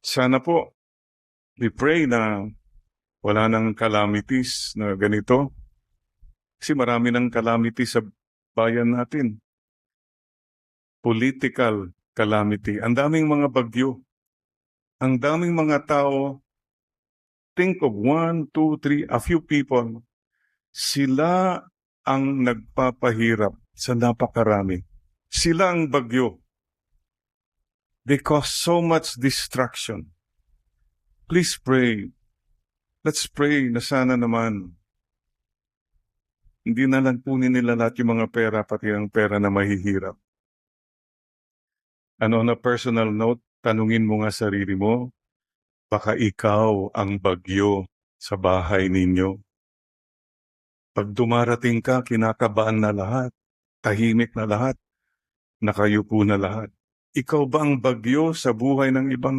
Sana po, we pray na wala nang calamities na ganito. Kasi marami ng calamities sa bayan natin. Political calamity. Ang daming mga bagyo. Ang daming mga tao. Think of 1, 2, 3, a few people. Sila ang nagpapahirap sa napakarami. Sila ang bagyo. They cause so much destruction. Please pray. Let's pray na sana naman hindi na lang kunin nila lahat yung mga pera, pati ang pera na mahihirap. On a personal note, tanungin mo nga sarili mo, baka ikaw ang bagyo sa bahay ninyo. Pag dumarating ka, kinakabahan na lahat, tahimik na lahat, nakayupo na lahat. Ikaw ba ang bagyo sa buhay ng ibang